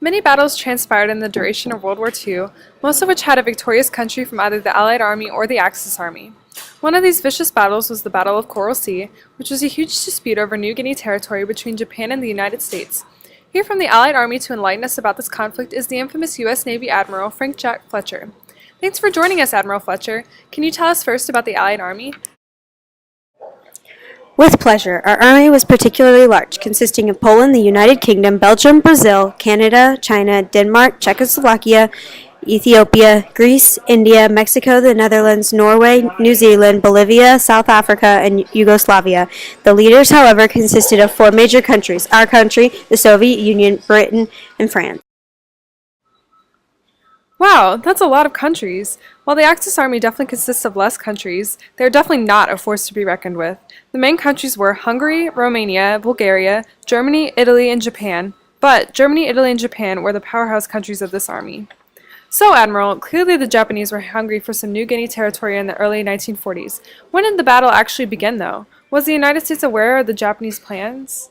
Many battles transpired in the duration of World War II, most of which had a victorious country from either the Allied Army or the Axis Army. One of these vicious battles was the Battle of Coral Sea, which was a huge dispute over New Guinea territory between Japan and the United States. Here from the Allied Army to enlighten us about this conflict is the infamous U.S. Navy Admiral Frank Jack Fletcher. Thanks for joining us, Admiral Fletcher. Can you tell us first about the Allied Army? With pleasure. Our army was particularly large, consisting of Poland, the United Kingdom, Belgium, Brazil, Canada, China, Denmark, Czechoslovakia, Ethiopia, Greece, India, Mexico, the Netherlands, Norway, New Zealand, Bolivia, South Africa, and Yugoslavia. The leaders, however, consisted of 4 major countries: our country, the Soviet Union, Britain, and France. Wow, that's a lot of countries. While the Axis Army definitely consists of less countries, they are definitely not a force to be reckoned with. The main countries were Hungary, Romania, Bulgaria, Germany, Italy, and Japan, but Germany, Italy, and Japan were the powerhouse countries of this army. So, Admiral, clearly the Japanese were hungry for some New Guinea territory in the early 1940s. When did the battle actually begin, though? Was the United States aware of the Japanese plans?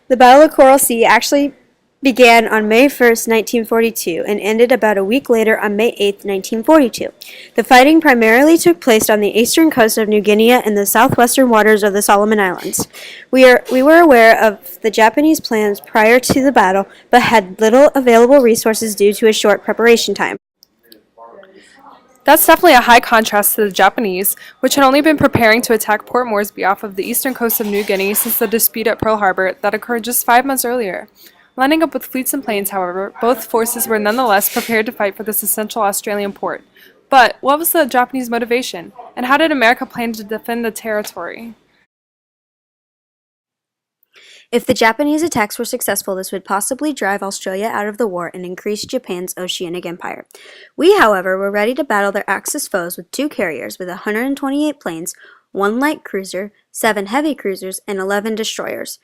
The Battle of Coral Sea actually began on May 1st, 1942, and ended about a week later on May 8th, 1942. The fighting primarily took place on the eastern coast of New Guinea and the southwestern waters of the Solomon Islands. We were aware of the Japanese plans prior to the battle, but had little available resources due to a short preparation time. That's definitely a high contrast to the Japanese, which had only been preparing to attack Port Moresby off of the eastern coast of New Guinea since the dispute at Pearl Harbor that occurred just 5 months earlier. Lining up with fleets and planes, however, both forces were nonetheless prepared to fight for this essential Australian port. But what was the Japanese motivation, and how did America plan to defend the territory? If the Japanese attacks were successful, this would possibly drive Australia out of the war and increase Japan's oceanic empire. We, however, were ready to battle their Axis foes with 2 carriers with 128 planes, 1 light cruiser, 7 heavy cruisers, and 11 destroyers.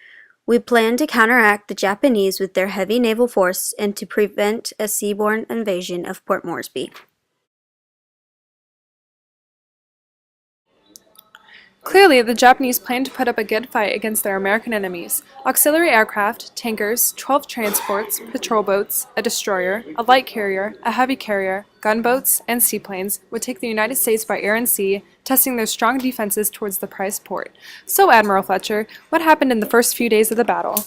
We planned to counteract the Japanese with their heavy naval force and to prevent a seaborne invasion of Port Moresby. Clearly, the Japanese planned to put up a good fight against their American enemies. Auxiliary aircraft, tankers, 12 transports, patrol boats, a destroyer, a light carrier, a heavy carrier, gunboats, and seaplanes would take the United States by air and sea, testing their strong defenses towards the prized port. So, Admiral Fletcher, what happened in the first few days of the battle?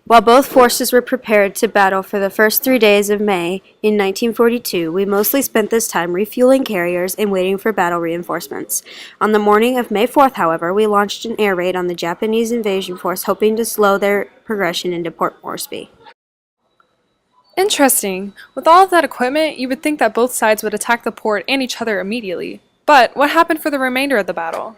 While both forces were prepared to battle for the first 3 days of May in 1942, we mostly spent this time refueling carriers and waiting for battle reinforcements. On the morning of May 4th, however, we launched an air raid on the Japanese invasion force, hoping to slow their progression into Port Moresby. Interesting. With all of that equipment, you would think that both sides would attack the port and each other immediately. But what happened for the remainder of the battle?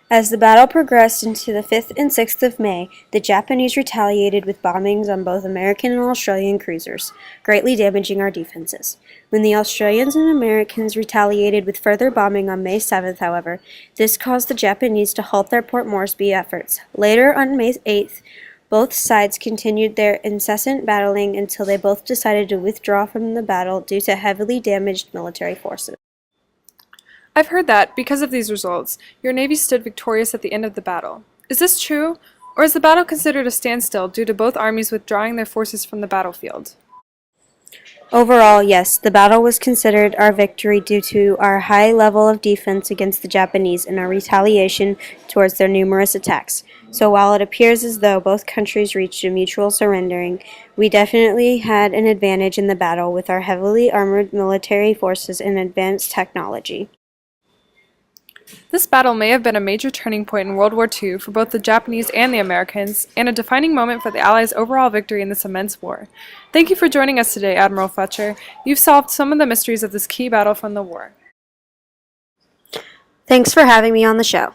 As the battle progressed into the 5th and 6th of May, the Japanese retaliated with bombings on both American and Australian cruisers, greatly damaging our defenses. When the Australians and Americans retaliated with further bombing on May 7th, however, this caused the Japanese to halt their Port Moresby efforts. Later, on May 8th, both sides continued their incessant battling until they both decided to withdraw from the battle due to heavily damaged military forces. I've heard that, because of these results, your Navy stood victorious at the end of the battle. Is this true, or is the battle considered a standstill due to both armies withdrawing their forces from the battlefield? Overall, yes, the battle was considered our victory due to our high level of defense against the Japanese and our retaliation towards their numerous attacks. So while it appears as though both countries reached a mutual surrendering, we definitely had an advantage in the battle with our heavily armored military forces and advanced technology. This battle may have been a major turning point in World War II for both the Japanese and the Americans, and a defining moment for the Allies' overall victory in this immense war. Thank you for joining us today, Admiral Fletcher. You've solved some of the mysteries of this key battle from the war. Thanks for having me on the show.